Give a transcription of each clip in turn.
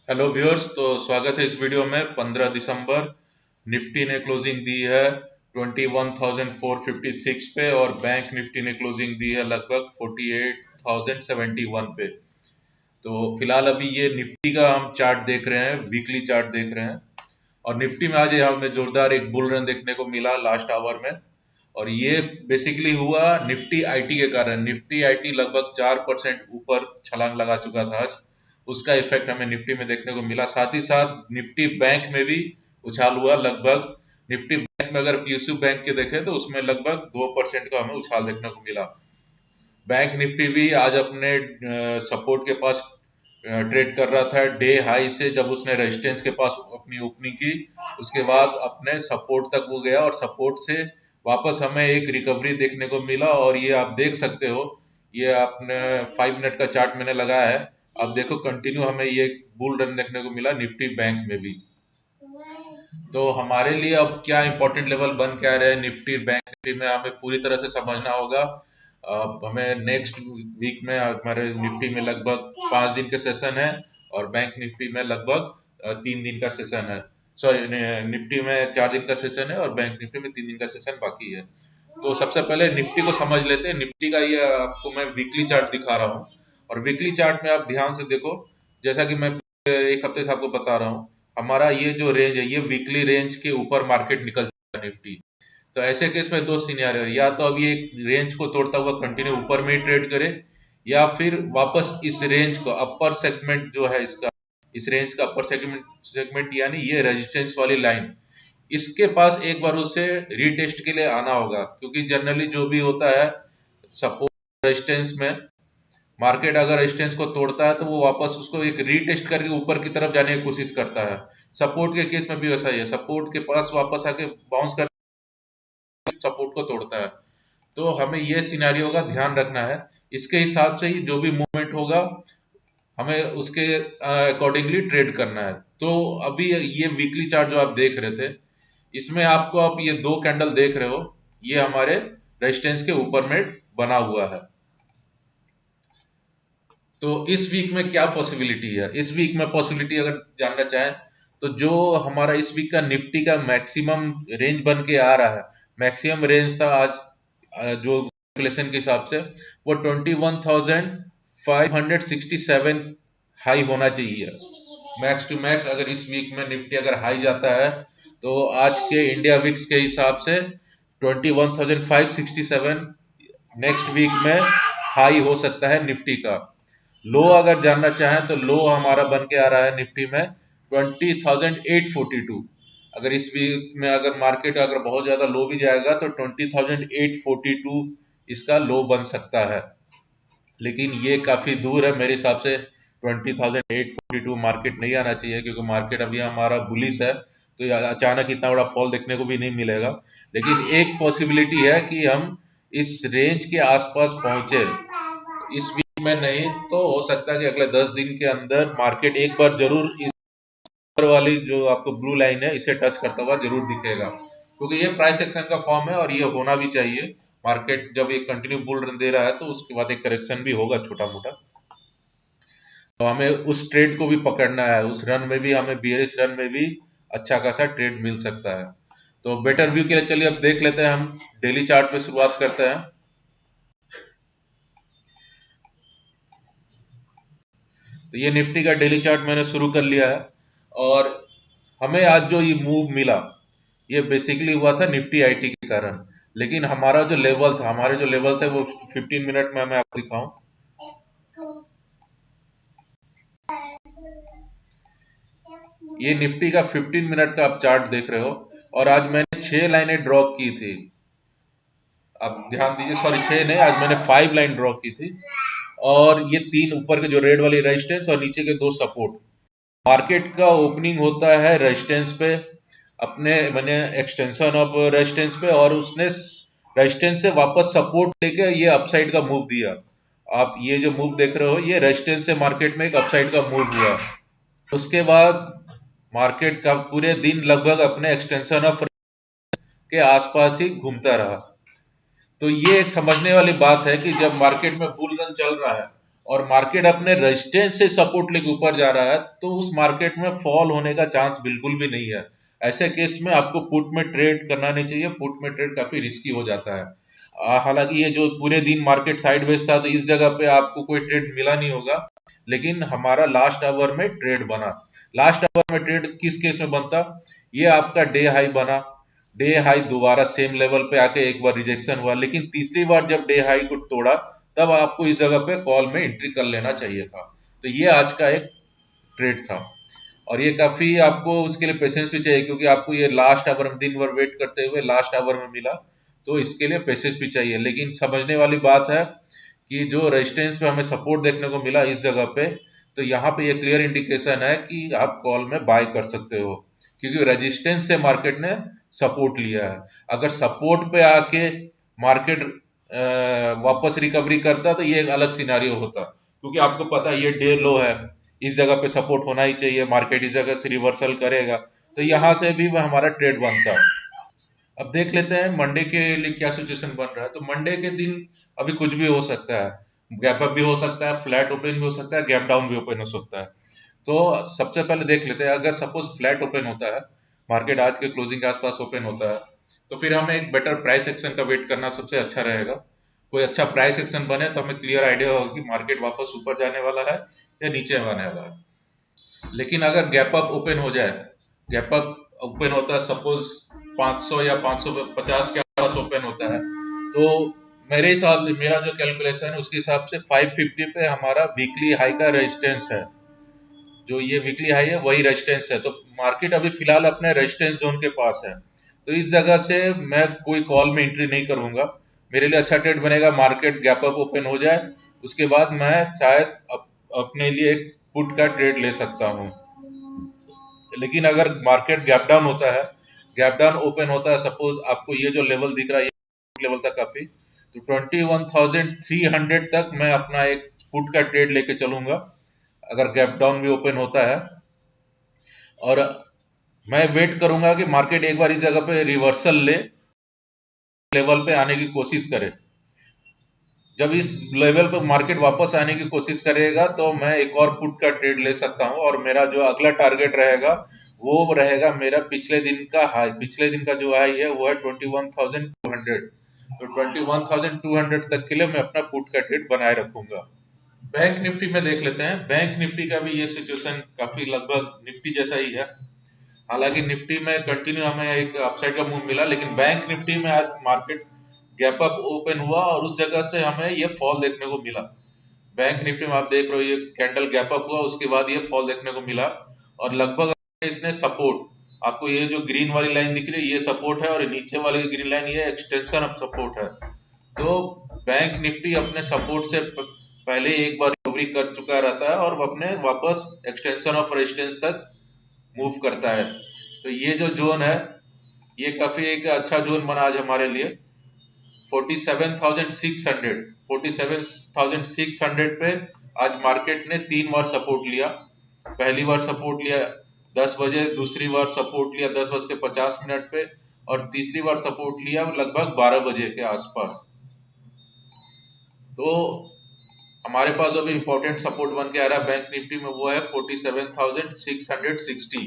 Hello viewers, तो स्वागत है इस वीडियो में। 15 दिसंबर निफ्टी ने क्लोजिंग दी है 21,456 पे और बैंक निफ्टी ने क्लोजिंग दी है लगभग 48,071 पे। तो फिलहाल अभी ये निफ्टी का हम चार्ट देख रहे हैं, वीकली चार्ट देख रहे हैं। और निफ्टी में आज हमें जोरदार एक बुल रन देखने को मिला लास्ट आवर में। और ये बेसिकली हुआ निफ्टी आईटी के कारण। निफ्टी आईटी लगभग 4% ऊपर छलांग लगा चुका था आज। उसका इफेक्ट हमें निफ्टी में देखने को मिला। साथ ही साथ निफ्टी बैंक में भी उछाल हुआ लगभग। निफ्टी बैंक में अगर पीएसयू बैंक के देखें तो उसमें लगभग 2% का हमें उछाल देखने को मिला। बैंक निफ्टी भी आज अपने सपोर्ट के पास ट्रेड कर रहा था। डे हाई से जब उसने रेजिस्टेंस के पास अपनी ओपनिंग की, उसके बाद अपने सपोर्ट तक वो गया और सपोर्ट से वापस हमें एक रिकवरी देखने को मिला। और ये आप देख सकते हो, ये आपने 5 मिनट का चार्ट मैंने लगाया है। आप देखो कंटिन्यू हमें ये बुल रन देखने को मिला निफ्टी बैंक में भी। तो हमारे लिए अब क्या इंपॉर्टेंट लेवल बन के आ रहे हैं निफ्टी बैंक निफ्टी में, हमें पूरी तरह से समझना होगा। हमें नेक्स्ट वीक में हमारे निफ्टी में लगभग 5 दिन के सेशन है और बैंक निफ्टी में लगभग 3 दिन का सेशन है। सॉरी, निफ्टी में 4 दिन का सेशन है और बैंक निफ्टी में 3 दिन का सेशन बाकी है। तो सबसे पहले निफ्टी को समझ लेते हैं। निफ्टी का ये आपको मैं वीकली चार्ट दिखा रहा हूँ और वीकली चार्ट में आप ध्यान से देखो। जैसा कि मैं एक हफ्ते से आपको बता रहा हूँ, हमारा ये जो रेंज है ये वीकली रेंज के ऊपर मार्केट निकल जाता है निफ्टी। तो ऐसे केस में दो सिनेरियो है, या तो अब ये रेंज को तोड़ता हुआ कंटिन्यू ऊपर में ही ट्रेड करे, या फिर वापस इस रेंज को अपर सेगमेंट जो है इसका, इस रेंज का अपर सेगमेंट यानी ये रेजिस्टेंस वाली लाइन, इसके पास एक बार उसे रीटेस्ट के लिए आना होगा। क्योंकि जनरली जो भी होता है सपोर्ट रेजिस्टेंस में, मार्केट अगर रेजिस्टेंस को तोड़ता है तो वो वापस उसको एक रीटेस्ट करके ऊपर की तरफ जाने की कोशिश करता है। सपोर्ट के केस में भी वैसा ही है, सपोर्ट के पास वापस आके बाउंस कर सपोर्ट को तोड़ता है। तो हमें ये सिनेरियो का ध्यान रखना है। इसके हिसाब से ही जो भी मूवमेंट होगा हमें उसके अकॉर्डिंगली ट्रेड करना है। तो अभी ये वीकली चार्ट जो आप देख रहे थे, इसमें आपको आप ये दो कैंडल देख रहे हो, ये हमारे रेजिस्टेंस के ऊपर में बना हुआ है। तो इस वीक में क्या पॉसिबिलिटी है, इस वीक में पॉसिबिलिटी अगर जानना चाहें तो जो हमारा इस वीक का निफ्टी का मैक्सिमम रेंज बन के आ रहा है, मैक्सिमम रेंज था आज जो कैलकुलेशन के हिसाब से वो 21,567 हाई होना चाहिए। मैक्स टू मैक्स अगर इस वीक में निफ्टी अगर हाई जाता है तो आज के इंडिया विक्स के हिसाब से 21,567 नेक्स्ट वीक में हाई हो सकता है निफ्टी का। लो अगर जानना चाहें तो लो हमारा बन के आ रहा है निफ्टी में 20,842। अगर इस वीक में अगर मार्केट अगर बहुत ज्यादा लो भी जाएगा तो 20,842 इसका लो बन सकता है। लेकिन ये काफी दूर है मेरे हिसाब से। 20,842 मार्केट नहीं आना चाहिए, क्योंकि मार्केट अभी हमारा बुलिश है तो अचानक इतना बड़ा फॉल देखने को भी नहीं मिलेगा। लेकिन एक पॉसिबिलिटी है कि हम इस रेंज के आसपास पहुंचे। इस वीक में नहीं तो हो सकता है कि अगले 10 दिन के अंदर मार्केट एक बार जरूर इस ऊपर वाली जो आपको ब्लू लाइन है इसे टच करता हुआ जरूर दिखेगा। क्योंकि ये प्राइस एक्शन का फॉर्म है और ये होना भी चाहिए। मार्केट जब एक कंटिन्यू बुल रन दे रहा है तो उसके बाद एक करेक्शन भी होगा छोटा मोटा। तो हमें उस ट्रेड को भी पकड़ना है, उस रन में भी हमें बियरिश रन में भी अच्छा खासा ट्रेड मिल सकता है। तो बेटर व्यू के लिए चलिए अब देख लेते हैं, हम डेली चार्ट पे शुरुआत करते हैं। तो ये निफ्टी का डेली चार्ट मैंने शुरू कर लिया है। और हमें आज जो ये मूव मिला ये बेसिकली हुआ था निफ्टी आईटी के कारण। लेकिन हमारा जो लेवल था, हमारे जो लेवल थे वो 15 मिनट में मैं आपको दिखाऊं। ये निफ्टी का 15 मिनट का आप चार्ट देख रहे हो और आज मैंने 6 लाइनें ड्रॉ की थी। आप ध्यान दीजिए, सॉरी 6 नहीं, आज मैंने 5 लाइन ड्रॉ की थी। और ये तीन ऊपर के जो रेड वाली रेजिस्टेंस और नीचे के दो सपोर्ट। मार्केट का ओपनिंग होता है रेजिस्टेंस पे, अपने मैंने एक्सटेंशन ऑफ रेजिस्टेंस पे, और उसने रेजिस्टेंस से वापस सपोर्ट लेके ये अपसाइड का मूव दिया। आप ये जो मूव देख रहे हो ये रेजिस्टेंस से मार्केट में एक अपसाइड का मूव हुआ। उसके बाद मार्केट का पूरे दिन लगभग अपने एक्सटेंशन ऑफ के आसपास ही घूमता रहा। तो ये एक समझने वाली बात है कि जब मार्केट में बुल रन चल रहा है और मार्केट अपने रेजिस्टेंस से सपोर्ट लेके ऊपर जा रहा है, तो उस मार्केट में फॉल होने का चांस बिल्कुल भी नहीं है। ऐसे केस में आपको पुट में ट्रेड करना नहीं चाहिए, पुट में ट्रेड काफी रिस्की हो जाता है। हालांकि ये जो पूरे दिन मार्केट साइडवेज था, तो इस जगह पे आपको कोई ट्रेड मिला नहीं होगा, लेकिन हमारा लास्ट आवर में ट्रेड बना। लास्ट आवर में ट्रेड किस केस में बनता? ये आपका डे हाई बना, डे हाई दोबारा सेम लेवल पे आके एक बार रिजेक्शन हुआ, लेकिन तीसरी बार जब डे हाई को तोड़ा, तब आपको इस जगह पे कॉल में एंट्री कर लेना चाहिए था। तो ये आज का एक ट्रेड था, और ये काफी आपको उसके लिए पेशेंस भी चाहिए, क्योंकि आपको ये लास्ट आवर में दिन भर वेट करते हुए लास्ट आवर में मिला, तो इसके लिए पेशेंस भी चाहिए। लेकिन समझने वाली बात है कि जो रेजिस्टेंस पे हमें सपोर्ट देखने को मिला इस जगह पे, तो यहाँ पे ये क्लियर इंडिकेशन है कि आप कॉल में बाय कर सकते हो, क्योंकि रेजिस्टेंस से मार्केट ने सपोर्ट लिया है। अगर सपोर्ट पे आके मार्केट वापस रिकवरी करता, तो ये एक अलग सिनारियो होता, क्योंकि आपको पता है ये डे लो है, इस जगह पे सपोर्ट होना ही चाहिए, मार्केट इस जगह से रिवर्सल करेगा, तो यहाँ से भी हमारा ट्रेड बनता। अब देख लेते हैं मंडे के लिए क्या सिचुएशन बन रहा है। तो मंडे के दिन अभी कुछ भी हो सकता है, गैप अप भी हो सकता है, फ्लैट ओपन भी हो सकता है, गैप डाउन भी ओपन हो सकता है। तो सबसे पहले देख लेते हैं, अगर सपोज फ्लैट ओपन होता है, मार्केट आज के क्लोजिंग के आसपास ओपन होता है, तो फिर हमें एक बेटर प्राइस एक्शन का वेट करना सबसे अच्छा रहेगा। कोई अच्छा प्राइस एक्शन बने तो हमें क्लियर आइडिया होगा कि मार्केट वापस ऊपर जाने वाला है या नीचे आने वाला है। लेकिन अगर गैप अप ओपन हो जाए, गैप अप ओपन होता है सपोज 500 या 550 के आसपास ओपन होता है, तो मेरे हिसाब से, मेरा जो कैलकुलेशन है उसके हिसाब से 550 पे हमारा वीकली हाई का रेजिस्टेंस है। जो ये वीकली हाई है वही रेजिस्टेंस है, तो मार्केट अभी फिलहाल अपने रेजिस्टेंस जोन के पास है। तो इस जगह से मैं कोई कॉल में एंट्री नहीं करूंगा। मेरे लिए अच्छा ट्रेड बनेगा मार्केट गैप अप ओपन हो जाए, उसके बाद मैं शायद अपने लिए एक पुट का ट्रेड ले सकता हूँ। लेकिन अगर मार्केट गैप डाउन होता है, गैप डाउन ओपन होता है, सपोज आपको ये जो लेवल दिख रहा है ये लेवल था काफी, तो 21,300 तक मैं अपना एक पुट का ट्रेड लेके चलूंगा अगर गैप डाउन भी ओपन होता है। और मैं वेट करूंगा कि मार्केट एक बार इस जगह पे रिवर्सल ले, लेवल पे आने की कोशिश करे। जब इस लेवल पे मार्केट वापस आने की कोशिश करेगा, तो मैं एक और पुट का ट्रेड ले सकता हूं, और मेरा जो अगला टारगेट रहेगा वो रहेगा मेरा पिछले दिन का हाई। पिछले दिन का जो हाई है वो है 21,200। तो 21,200 तक के लिए मैं अपना पुट का ट्रेड बनाए रखूंगा। बैंक निफ्टी में देख लेते हैं। बैंक निफ्टी का भी ये सिचुएशन काफी लगभग निफ्टी जैसा ही है। हालांकि निफ्टी में कंटिन्यू हमें एक अपसाइड का मूव मिला, लेकिन बैंक निफ्टी में आज मार्केट गैप अप ओपन हुआ और उस जगह से हमें ये फॉल देखने को मिला। बैंक निफ्टी में आप देख रहे हो ये कैंडल गैप अप हुआ, उसके बाद ये फॉल देखने को मिला, और लगभग इसने सपोर्ट, आपको ये जो ग्रीन वाली लाइन दिख रही है ये सपोर्ट है, और नीचे वाली ग्रीन लाइन ये एक्सटेंशन ऑफ सपोर्ट है। तो बैंक निफ्टी अपने सपोर्ट से पहले एक बार रिकवरी कर चुका रहता है, और वो अपने वापस एक्सटेंशन ऑफ रेजिस्टेंस तक मूव करता है। तो ये जो जोन है ये काफी एक अच्छा जोन बना आज हमारे लिए। 47,600, 47,600 पे आज मार्केट ने 3 बार सपोर्ट लिया। पहली बार सपोर्ट लिया 10 बजे, दूसरी बार सपोर्ट लिया 10:50 पे, और तीसरी बार सपोर्ट लिया लगभग 12 बजे के आसपास। तो हमारे पास अभी इंपॉर्टेंट सपोर्ट बन के आ रहा है बैंक निफ्टी में, वो है 47,660।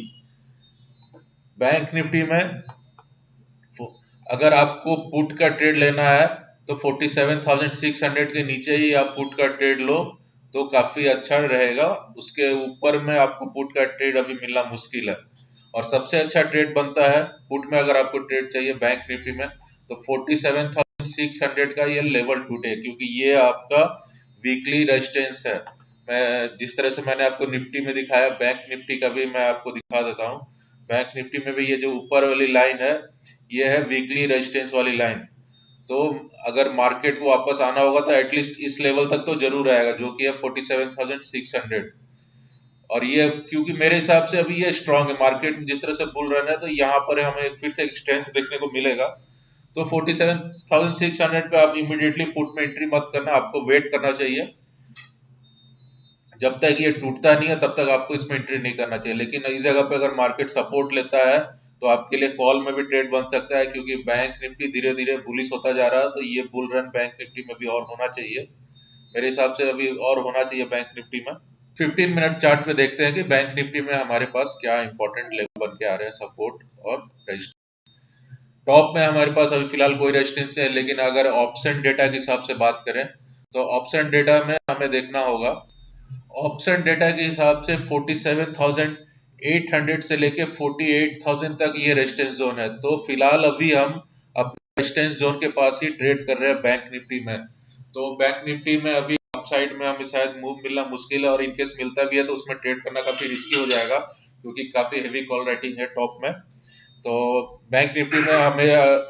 बैंक निफ्टी में अगर आपको पुट का ट्रेड लेना है तो 47,600 के नीचे ही आप पुट का ट्रेड लो, तो काफी अच्छा रहेगा। उसके ऊपर में आपको पुट का ट्रेड अभी मिलना मुश्किल है। और सबसे अच्छा ट्रेड बनता है पुट में, अगर आपको ट्रेड चाहिए बैंक निफ्टी में, तो 47,600 का ये लेवल टूटे, क्योंकि ये आपका वीकली रेजिस्टेंस है। मैं जिस तरह से मैंने आपको निफ्टी में दिखाया, बैंक निफ्टी का भी मैं आपको दिखा देता हूँ। बैंक निफ्टी में भी ये जो ऊपर वाली लाइन है ये है वीकली रेजिस्टेंस वाली लाइन। तो अगर मार्केट को वापस आना होगा तो एटलीस्ट इस लेवल तक तो जरूर आएगा, जो कि है 47,600। और ये क्योंकि मेरे हिसाब से अभी ये स्ट्रांग है, मार्केट जिस तरह से बुल रन है, तो यहाँ पर हमें फिर से एक स्ट्रेंथ देखने को मिलेगा। तो 47,600 पे आप इमीडिएटली पुट में एंट्री मत करना, आपको वेट करना चाहिए। जब तक ये टूटता नहीं है तब तक आपको इसमें एंट्री नहीं करना चाहिए। लेकिन इस जगह पे अगर मार्केट सपोर्ट लेता है तो आपके लिए कॉल में भी ट्रेड बन सकता है, क्योंकि बैंक निफ्टी धीरे धीरे बुलिश होता जा रहा है, तो ये बुल रन बैंक निफ्टी में भी और होना चाहिए। मेरे हिसाब से अभी और होना चाहिए बैंक निफ्टी में। 15 मिनट चार्ट पे देखते हैं कि बैंक निफ्टी में हमारे पास क्या इंपॉर्टेंट लेवल बन के आ रहे हैं, सपोर्ट और रेजिस्टेंस। टॉप में हमारे पास अभी फिलहाल कोई रेजिस्टेंस है, लेकिन अगर ऑप्शन डेटा के हिसाब से बात करें तो ऑप्शन डेटा में हमें देखना होगा, ऑप्शन डेटा के हिसाब से 47,800 से लेके 48,000 तक ये रेजिस्टेंस जोन है। तो फिलहाल अभी हम अपने रेजिस्टेंस जोन के पास ही ट्रेड कर रहे हैं बैंक निफ्टी में। तो बैंक निफ्टी में अभी अपसाइड में हमें शायद मूव मिलना मुश्किल है, और इनकेस मिलता भी है तो उसमें ट्रेड करना काफी रिस्की हो जाएगा, क्योंकि काफी हेवी कॉल राइटिंग है टॉप में। तो बैंक निफ्टी में हमें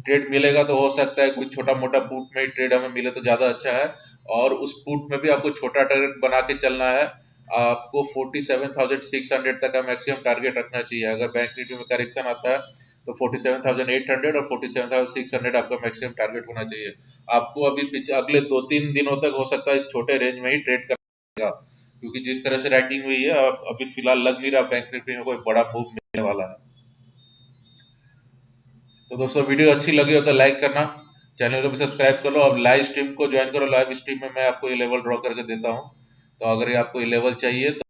ट्रेड मिलेगा तो हो सकता है कुछ छोटा मोटा पुट में ही ट्रेड हमें मिले तो ज्यादा अच्छा है। और उस पुट में भी आपको छोटा टारगेट बना के चलना है। आपको 47,600 तक का मैक्सिमम टारगेट रखना चाहिए। अगर बैंक निफ्टी में करेक्शन आता है तो 47,800 और 47,600 आपका मैक्सिमम टारगेट होना चाहिए। आपको अभी पीछे अगले 2-3 दिनों तक हो सकता है इस छोटे रेंज में ही ट्रेड करना, क्योंकि जिस तरह से राइटिंग हुई है अभी फिलहाल लग नहीं रहा बैंक निफ्टी में कोई बड़ा मूव मिलने वाला है। तो दोस्तों, वीडियो अच्छी लगी हो तो लाइक करना, चैनल को भी सब्सक्राइब कर लो। अब लाइव स्ट्रीम को ज्वाइन करो, लाइव स्ट्रीम में मैं आपको ये लेवल ड्रॉ करके देता हूँ। तो अगर ये आपको ये लेवल चाहिए तो